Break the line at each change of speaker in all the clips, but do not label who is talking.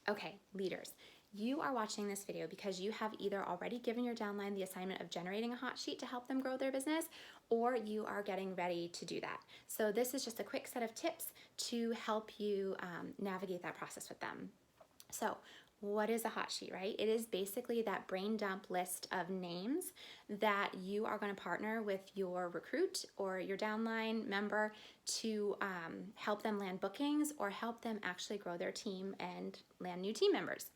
Okay, leaders, you are watching this video because you have either already given your downline the assignment of generating a hot sheet to help them grow their business, or you are getting ready to do that. So this is just a quick set of tips to help you navigate that process with them. So what is a hot sheet, right? It is basically that brain dump list of names that you are going to partner with your recruit or your downline member to help them land bookings or help them actually grow their team and land new team members.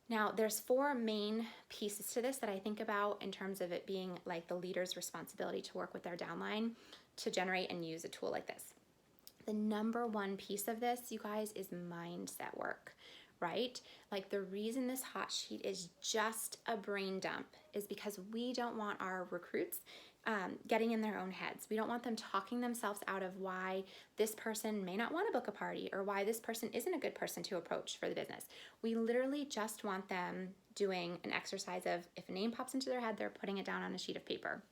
Now, there's four main pieces to this that I think about in terms of it being like the leader's responsibility to work with their downline to generate and use a tool like this. The number one piece of this, you guys, is mindset work, right? Like the reason this hot sheet is just a brain dump is because we don't want our recruits getting in their own heads. We don't want them talking themselves out of why this person may not want to book a party or why this person isn't a good person to approach for the business. We literally just want them doing an exercise of if a name pops into their head, they're putting it down on a sheet of paper.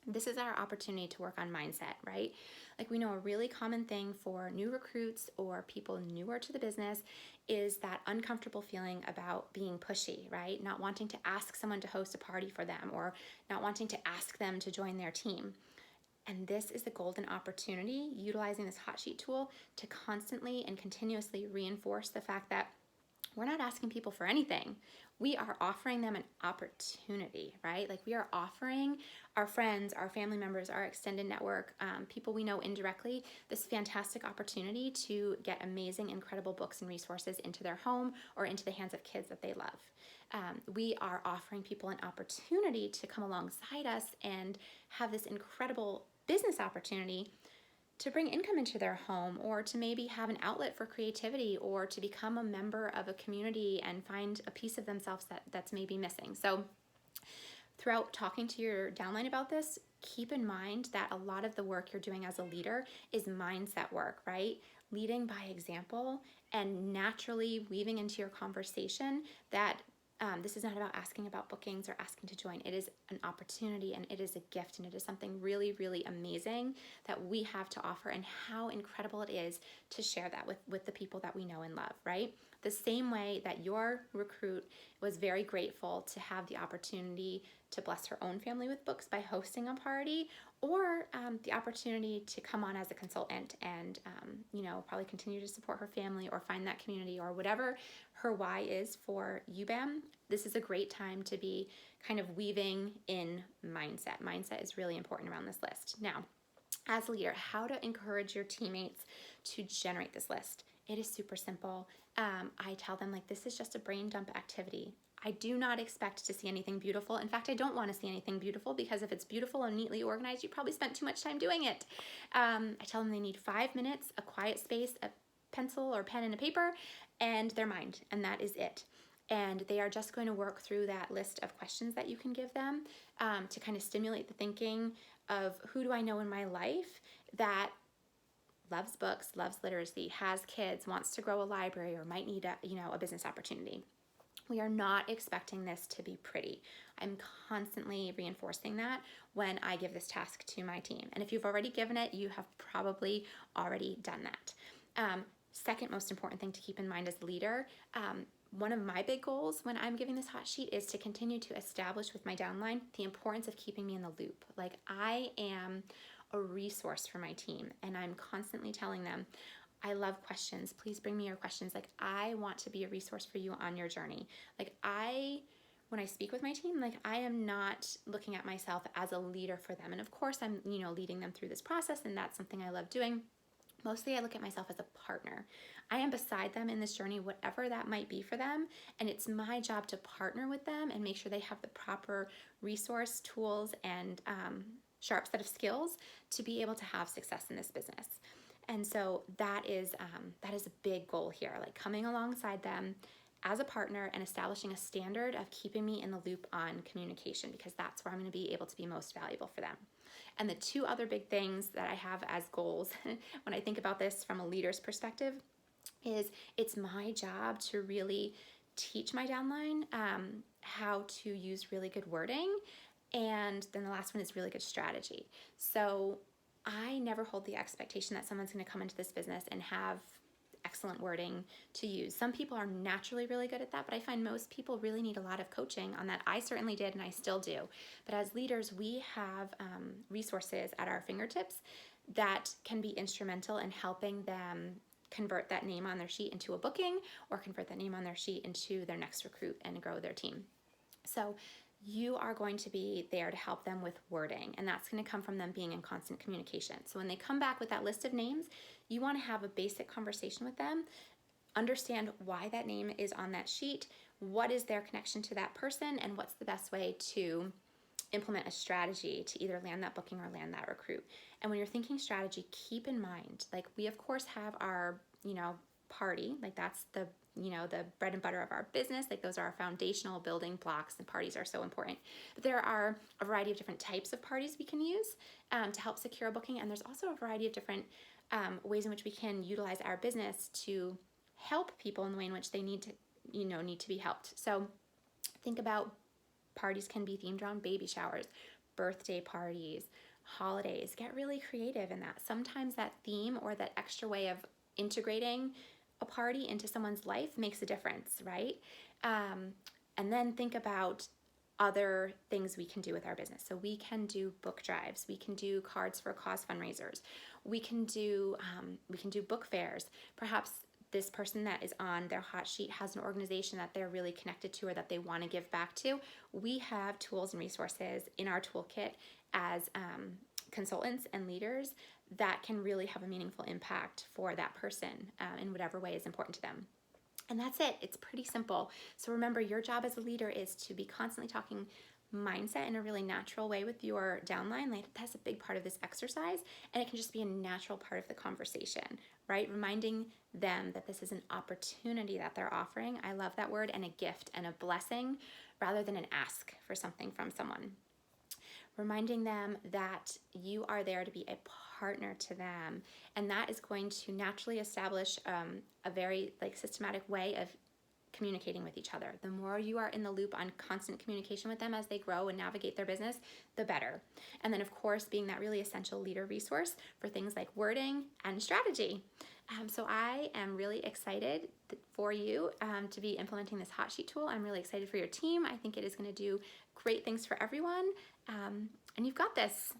This is our opportunity to work on mindset, right? Like we know a really common thing for new recruits or people newer to the business is that uncomfortable feeling about being pushy, right? Not wanting to ask someone to host a party for them or not wanting to ask them to join their team. And this is the golden opportunity, utilizing this hot sheet tool to constantly and continuously reinforce the fact that we're not asking people for anything. We are offering them an opportunity, right? Like we are offering our friends, our family members, our extended network, people we know indirectly, this fantastic opportunity to get amazing, incredible books and resources into their home or into the hands of kids that they love. We are offering people an opportunity to come alongside us and have this incredible business opportunity to bring income into their home or to maybe have an outlet for creativity or to become a member of a community and find a piece of themselves that's maybe missing. So throughout talking to your downline about this, keep in mind that a lot of the work you're doing as a leader is mindset work, right? Leading by example and naturally weaving into your conversation that this is not about asking about bookings or asking to join. It is an opportunity and it is a gift and it is something really, really amazing that we have to offer, and how incredible it is to share that with the people that we know and love, right? The same way that your recruit was very grateful to have the opportunity to bless her own family with books by hosting a party, or the opportunity to come on as a consultant and probably continue to support her family or find that community or whatever her why is for UBAM. This is a great time to be kind of weaving in mindset. Mindset is really important around this list. Now, as a leader, how to encourage your teammates to generate this list. It is super simple. I tell them, like, this is just a brain dump activity. I do not expect to see anything beautiful. In fact, I don't want to see anything beautiful, because if it's beautiful and neatly organized, you probably spent too much time doing it. I tell them they need 5 minutes, a quiet space, a pencil or pen and a paper, and their mind, and that is it. And they are just going to work through that list of questions that you can give them to kind of stimulate the thinking of who do I know in my life that loves books, loves literacy, has kids, wants to grow a library, or might need a business opportunity. We are not expecting this to be pretty. I'm constantly reinforcing that when I give this task to my team. And if you've already given it, you have probably already done that. Second most important thing to keep in mind as a leader, one of my big goals when I'm giving this hot sheet is to continue to establish with my downline the importance of keeping me in the loop. Like, I am a resource for my team, and I'm constantly telling them, I love questions. Please bring me your questions. Like, I want to be a resource for you on your journey. Like, when I speak with my team, like, I am not looking at myself as a leader for them. And of course, I'm, leading them through this process, and that's something I love doing. Mostly I look at myself as a partner. I am beside them in this journey, whatever that might be for them. And it's my job to partner with them and make sure they have the proper resource, tools, and sharp set of skills to be able to have success in this business. And so that is a big goal here, like coming alongside them as a partner and establishing a standard of keeping me in the loop on communication, because that's where I'm going to be able to be most valuable for them. And the two other big things that I have as goals when I think about this from a leader's perspective is it's my job to really teach my downline how to use really good wording. And then the last one is really good strategy. So I never hold the expectation that someone's going to come into this business and have excellent wording to use. Some people are naturally really good at that, but I find most people really need a lot of coaching on that. I certainly did, and I still do. But as leaders, we have resources at our fingertips that can be instrumental in helping them convert that name on their sheet into a booking, or convert that name on their sheet into their next recruit and grow their team. So you are going to be there to help them with wording, and that's going to come from them being in constant communication. So when they come back with that list of names, you want to have a basic conversation with them, understand why that name is on that sheet, what is their connection to that person, and what's the best way to implement a strategy to either land that booking or land that recruit. And when you're thinking strategy, keep in mind, like, we of course have our, party, like that's the bread and butter of our business. Like, those are our foundational building blocks, and parties are so important. But there are a variety of different types of parties we can use to help secure a booking. And there's also a variety of different ways in which we can utilize our business to help people in the way in which they need to be helped. So think about parties can be themed around baby showers, birthday parties, holidays. Get really creative in that. Sometimes that theme or that extra way of integrating a party into someone's life makes a difference, right? And then think about other things we can do with our business. So we can do book drives, we can do cards for cause fundraisers, we can do book fairs. Perhaps this person that is on their hot sheet has an organization that they're really connected to or that they want to give back to. We have tools and resources in our toolkit as consultants and leaders that can really have a meaningful impact for that person in whatever way is important to them. And that's it. It's pretty simple. So remember, your job as a leader is to be constantly talking mindset in a really natural way with your downline. Like, that's a big part of this exercise, and it can just be a natural part of the conversation, right? Reminding them that this is an opportunity that they're offering. I love that word, and a gift and a blessing rather than an ask for something from someone. Reminding them that you are there to be a partner to them, and that is going to naturally establish a very systematic way of communicating with each other. The more you are in the loop on constant communication with them as they grow and navigate their business, the better. And then of course, being that really essential leader resource for things like wording and strategy. So I am really excited for you to be implementing this hot sheet tool. I'm really excited for your team. I think it is going to do great things for everyone. And you've got this.